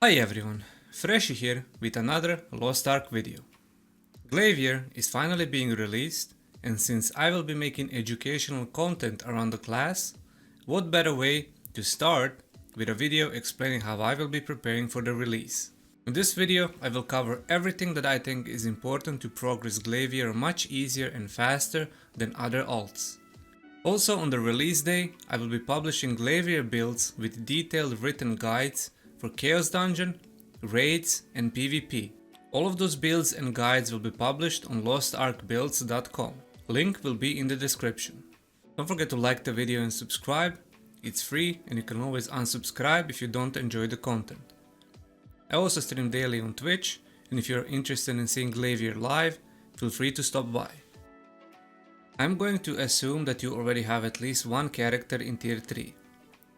Hi everyone, Freshy here with another Lost Ark video. GLAIVIER is finally being released, and since I will be making educational content around the class, what better way to start with a video explaining how I will be preparing for the release. In this video I will cover everything that I think is important to progress GLAIVIER much easier and faster than other alts. Also on the release day I will be publishing GLAIVIER builds with detailed written guides for Chaos Dungeon, Raids and PvP. All of those builds and guides will be published on lostarkbuilds.com. Link will be in the description. Don't forget to like the video and subscribe. It's free and you can always unsubscribe if you don't enjoy the content. I also stream daily on Twitch, and if you're interested in seeing GLAIVIER live, feel free to stop by. I'm going to assume that you already have at least one character in tier 3.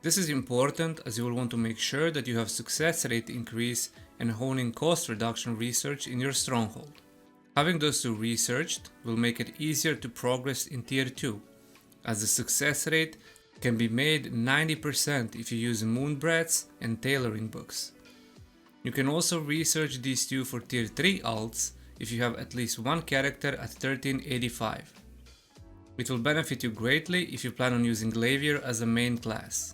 This is important as you will want to make sure that you have success rate increase and honing cost reduction research in your stronghold. Having those two researched will make it easier to progress in tier 2, as the success rate can be made 90% if you use moonbrats and tailoring books. You can also research these two for tier 3 alts if you have at least one character at 1385. It will benefit you greatly if you plan on using GLAIVIER as a main class.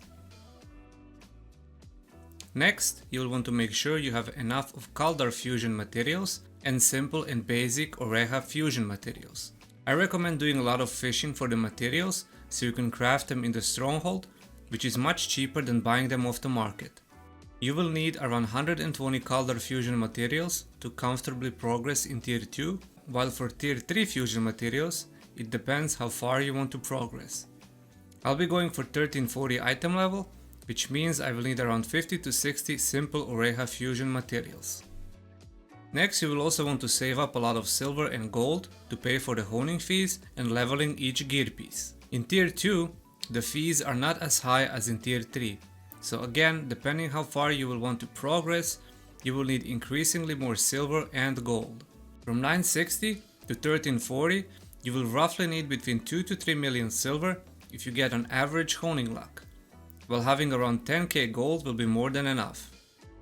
Next, you will want to make sure you have enough of Kaldar fusion materials and simple and basic Oreha fusion materials. I recommend doing a lot of fishing for the materials so you can craft them in the stronghold, which is much cheaper than buying them off the market. You will need around 120 Kaldar fusion materials to comfortably progress in tier 2, while for tier 3 fusion materials, it depends how far you want to progress. I'll be going for 1340 item level, which means I will need around 50 to 60 simple Oreha fusion materials. Next, you will also want to save up a lot of silver and gold to pay for the honing fees and leveling each gear piece. In tier 2, the fees are not as high as in tier 3, so again, depending how far you will want to progress, you will need increasingly more silver and gold. From 960 to 1340, you will roughly need between 2 to 3 million silver if you get an average honing luck, while having around 10k gold will be more than enough.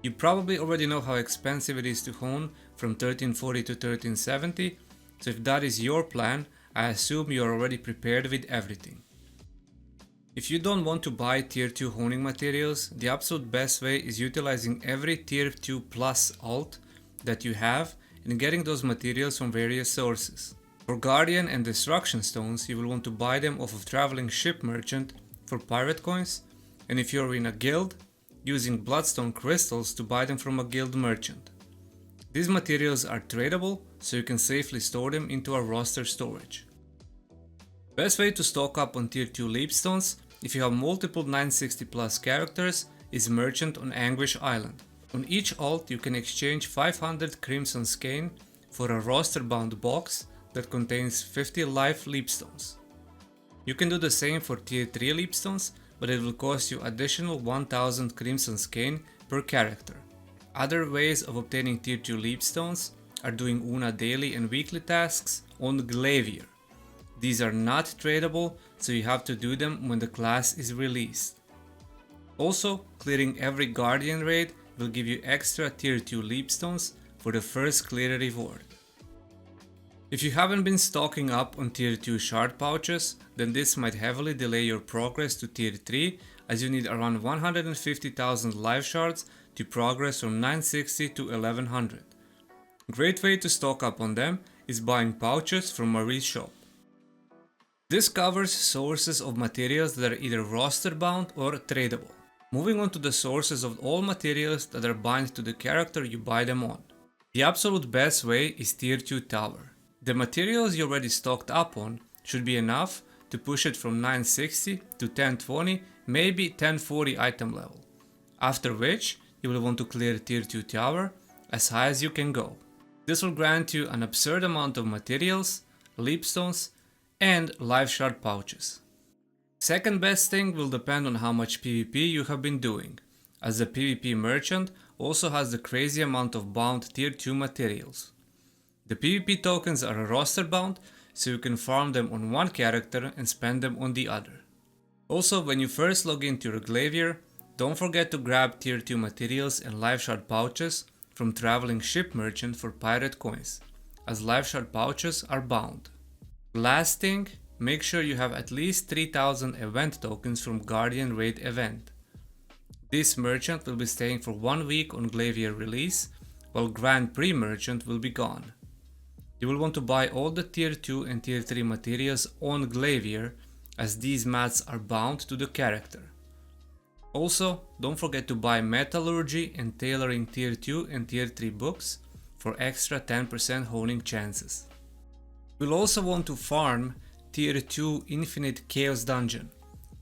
You probably already know how expensive it is to hone from 1340 to 1370, so if that is your plan, I assume you are already prepared with everything. If you don't want to buy tier 2 honing materials, the absolute best way is utilizing every tier 2 plus alt that you have and getting those materials from various sources. For Guardian and Destruction Stones, you will want to buy them off of Traveling Ship Merchant for pirate coins, and if you're in a guild, using Bloodstone crystals to buy them from a guild merchant. These materials are tradable, so you can safely store them into a roster storage. Best way to stock up on tier 2 leapstones, if you have multiple 960 plus characters, is Merchant on Anguish Island. On each alt you can exchange 500 Crimson Skein for a roster bound box that contains 50 life leapstones. You can do the same for tier 3 leapstones, but it will cost you additional 1000 Crimson Skein per character. Other ways of obtaining tier 2 leapstones are doing Una daily and weekly tasks on GLAIVIER. These are not tradable, so you have to do them when the class is released. Also, clearing every Guardian raid will give you extra tier 2 leapstones for the first clear reward. If you haven't been stocking up on tier 2 shard pouches, then this might heavily delay your progress to tier 3, as you need around 150,000 life shards to progress from 960 to 1100. Great way to stock up on them is buying pouches from Marie's shop. This covers sources of materials that are either roster bound or tradable. Moving on to the sources of all materials that are bind to the character you buy them on. The absolute best way is tier 2 tower. The materials you already stocked up on should be enough to push it from 960 to 1020, maybe 1040 item level, after which you will want to clear tier 2 tower as high as you can go. This will grant you an absurd amount of materials, leapstones and life shard pouches. Second best thing will depend on how much PvP you have been doing, as the PvP merchant also has the crazy amount of bound tier 2 materials. The PvP tokens are roster bound, so you can farm them on one character and spend them on the other. Also, when you first log into your GLAIVIER, Don't forget to grab tier 2 materials and life shard pouches from Traveling Ship Merchant for pirate coins, as life shard pouches are bound. Last thing, make sure you have at least 3000 event tokens from Guardian Raid event. This merchant will be staying for 1 week on GLAIVIER release, while Grand Prix merchant will be gone. You will want to buy all the tier 2 and tier 3 materials on GLAIVIER, as these mats are bound to the character. Also, don't forget to buy Metallurgy and Tailoring tier 2 and tier 3 books for extra 10% honing chances. You'll also want to farm tier 2 Infinite Chaos Dungeon.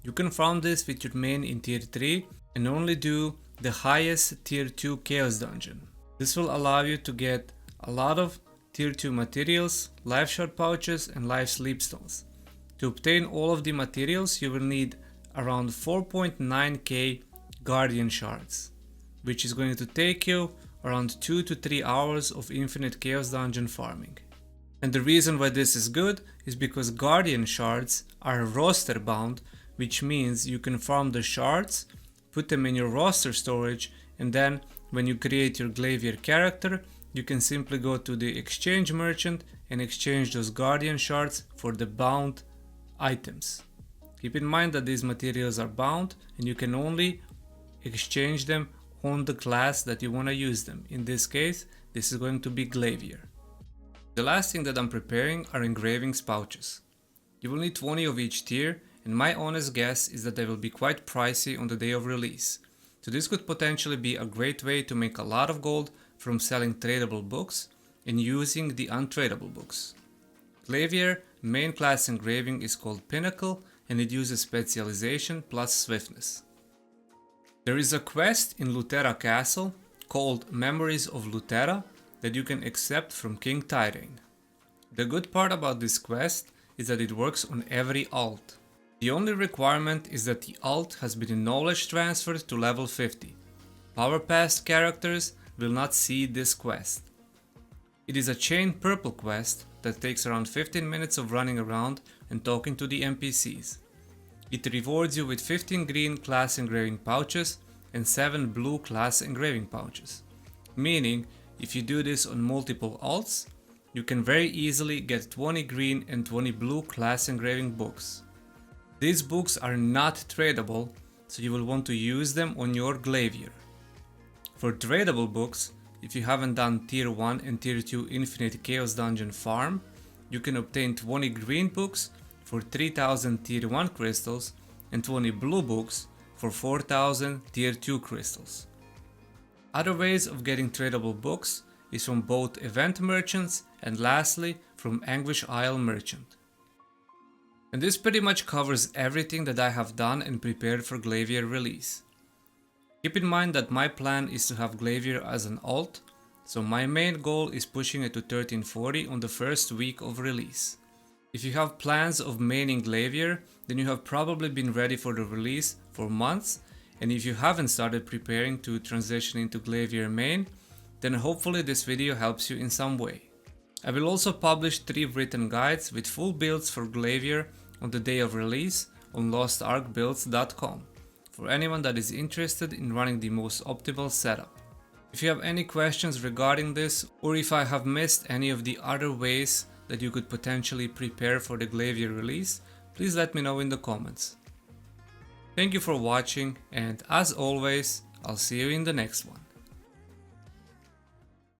You can farm this with your main in tier 3 and only do the highest tier 2 Chaos Dungeon. This will allow you to get a lot of tier 2 materials, life shard pouches and life sleepstones. To obtain all of the materials you will need around 4.9k Guardian shards, which is going to take you around 2 to 3 hours of Infinite Chaos Dungeon farming. And the reason why this is good is because Guardian shards are roster bound, which means you can farm the shards, put them in your roster storage, and then when you create your GLAIVIER character, you can simply go to the exchange merchant and exchange those Guardian shards for the bound items. Keep in mind that these materials are bound and you can only exchange them on the class that you want to use them. In this case, this is going to be GLAIVIER. The last thing that I'm preparing are engravings pouches. You will need 20 of each tier, and my honest guess is that they will be quite pricey on the day of release. So this could potentially be a great way to make a lot of gold from selling tradable books and using the untradable books. GLAIVIER main class engraving is called Pinnacle, and it uses specialization plus swiftness. There is a quest in Luterra Castle called Memories of Luterra that you can accept from King Tyrane. The good part about this quest is that it works on every alt. The only requirement is that the alt has been knowledge transferred to level 50. Power Past characters will not see this quest. It is a chain purple quest that takes around 15 minutes of running around and talking to the NPCs. It rewards you with 15 green class engraving pouches and 7 blue class engraving pouches. Meaning, if you do this on multiple alts, you can very easily get 20 green and 20 blue class engraving books. These books are not tradable, so you will want to use them on your GLAIVIER. For tradable books, if you haven't done tier 1 and tier 2 Infinite Chaos Dungeon farm, you can obtain 20 green books for 3000 tier 1 crystals and 20 blue books for 4000 tier 2 crystals. Other ways of getting tradable books is from both event merchants and lastly from Anguish Isle merchant. And this pretty much covers everything that I have done and prepared for GLAIVIER release. Keep in mind that my plan is to have GLAIVIER as an alt, so my main goal is pushing it to 1340 on the first week of release. If you have plans of maining GLAIVIER, then you have probably been ready for the release for months, and if you haven't started preparing to transition into GLAIVIER main, then hopefully this video helps you in some way. I will also publish 3 written guides with full builds for GLAIVIER on the day of release on lostarkbuilds.com for anyone that is interested in running the most optimal setup. If you have any questions regarding this, or if I have missed any of the other ways that you could potentially prepare for the GLAIVIER release, please let me know in the comments. Thank you for watching, and as always, I'll see you in the next one.